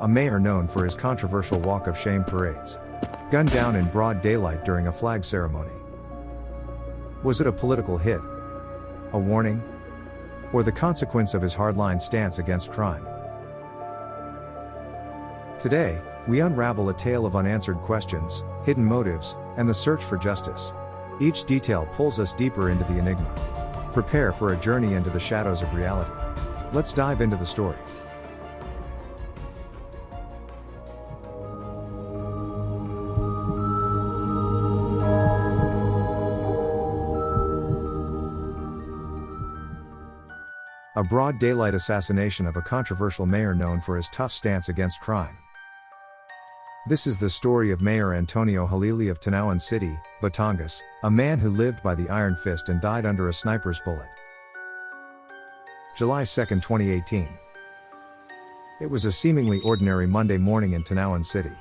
a mayor known for his controversial walk of shame parades. Gunned down in broad daylight during a flag ceremony. Was it a political hit? A warning? Or the consequence of his hardline stance against crime? Today, we unravel a tale of unanswered questions, hidden motives, and the search for justice. Each detail pulls us deeper into the enigma. Prepare for a journey into the shadows of reality. Let's dive into the story. A broad daylight assassination of a controversial mayor known for his tough stance against crime. This is the story of Mayor Antonio Halili of Tanauan City, Batangas, a man who lived by the iron fist and died under a sniper's bullet. July 2, 2018. It was a seemingly ordinary Monday morning in Tanauan City.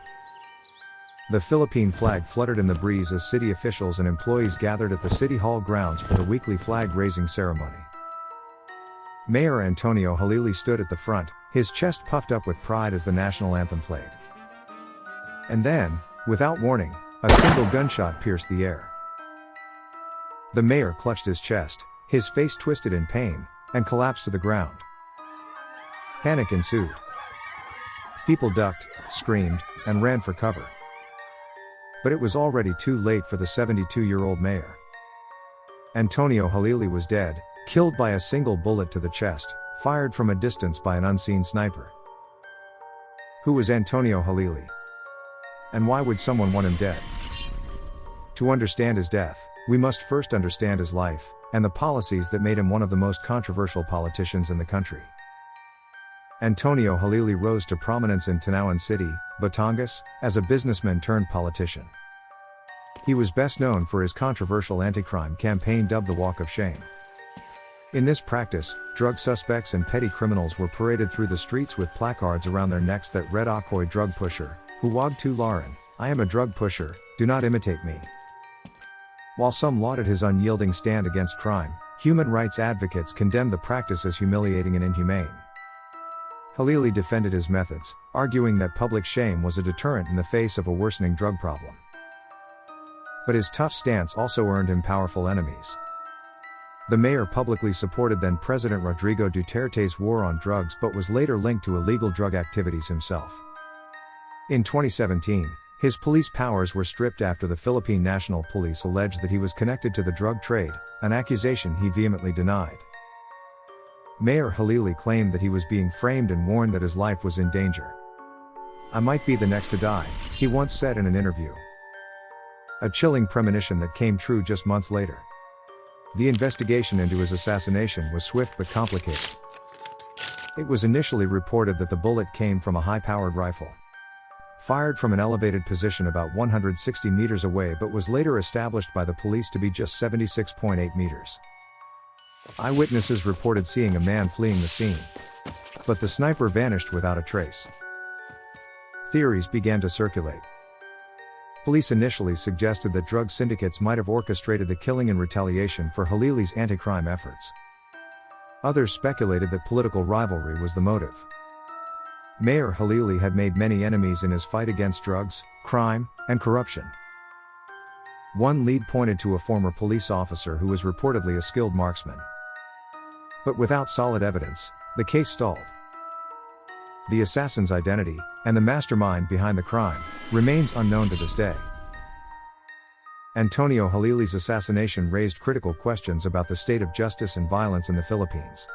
The Philippine flag fluttered in the breeze as city officials and employees gathered at the City Hall grounds for the weekly flag-raising ceremony. Mayor Antonio Halili stood at the front, his chest puffed up with pride as the national anthem played. And then, without warning, a single gunshot pierced the air. The mayor clutched his chest, his face twisted in pain, and collapsed to the ground. Panic ensued. People ducked, screamed, and ran for cover. But it was already too late for the 72-year-old mayor. Antonio Halili was dead, killed by a single bullet to the chest, fired from a distance by an unseen sniper. Who was Antonio Halili? And why would someone want him dead? To understand his death, we must first understand his life, and the policies that made him one of the most controversial politicians in the country. Antonio Halili rose to prominence in Tanauan City, Batangas, as a businessman turned politician. He was best known for his controversial anti-crime campaign dubbed the Walk of Shame. In this practice, drug suspects and petty criminals were paraded through the streets with placards around their necks that read "Ako'y drug pusher, huwag tularan, I am a drug pusher, do not imitate me." While some lauded his unyielding stand against crime, human rights advocates condemned the practice as humiliating and inhumane. Halili defended his methods, arguing that public shame was a deterrent in the face of a worsening drug problem. But his tough stance also earned him powerful enemies. The mayor publicly supported then-President Rodrigo Duterte's war on drugs but was later linked to illegal drug activities himself. In 2017, his police powers were stripped after the Philippine National Police alleged that he was connected to the drug trade, an accusation he vehemently denied. Mayor Halili claimed that he was being framed and warned that his life was in danger. "I might be the next to die," he once said in an interview. A chilling premonition that came true just months later. The investigation into his assassination was swift but complicated. It was initially reported that the bullet came from a high-powered rifle, fired from an elevated position about 160 meters away, but was later established by the police to be just 76.8 meters. Eyewitnesses reported seeing a man fleeing the scene, but the sniper vanished without a trace. Theories began to circulate. Police initially suggested that drug syndicates might have orchestrated the killing in retaliation for Halili's anti-crime efforts. Others speculated that political rivalry was the motive. Mayor Halili had made many enemies in his fight against drugs, crime, and corruption. One lead pointed to a former police officer who was reportedly a skilled marksman. But without solid evidence, the case stalled. The assassin's identity, and the mastermind behind the crime, remains unknown to this day. Antonio Halili's assassination raised critical questions about the state of justice and violence in the Philippines.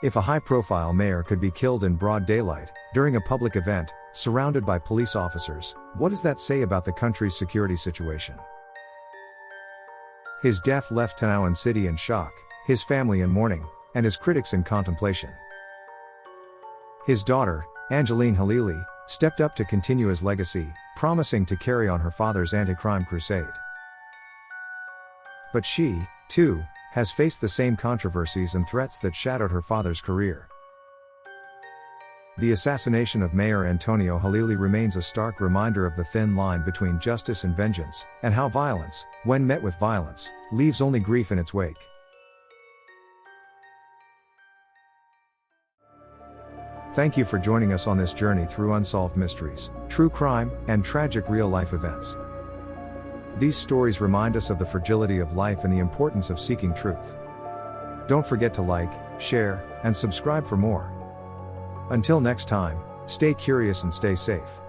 If a high-profile mayor could be killed in broad daylight, during a public event, surrounded by police officers, what does that say about the country's security situation? His death left Tanauan City in shock, his family in mourning, and his critics in contemplation. His daughter, Angeline Halili, stepped up to continue his legacy, promising to carry on her father's anti-crime crusade. But she, too, has faced the same controversies and threats that shadowed her father's career. The assassination of Mayor Antonio Halili remains a stark reminder of the thin line between justice and vengeance, and how violence, when met with violence, leaves only grief in its wake. Thank you for joining us on this journey through unsolved mysteries, true crime, and tragic real-life events. These stories remind us of the fragility of life and the importance of seeking truth. Don't forget to like, share, and subscribe for more. Until next time, stay curious and stay safe.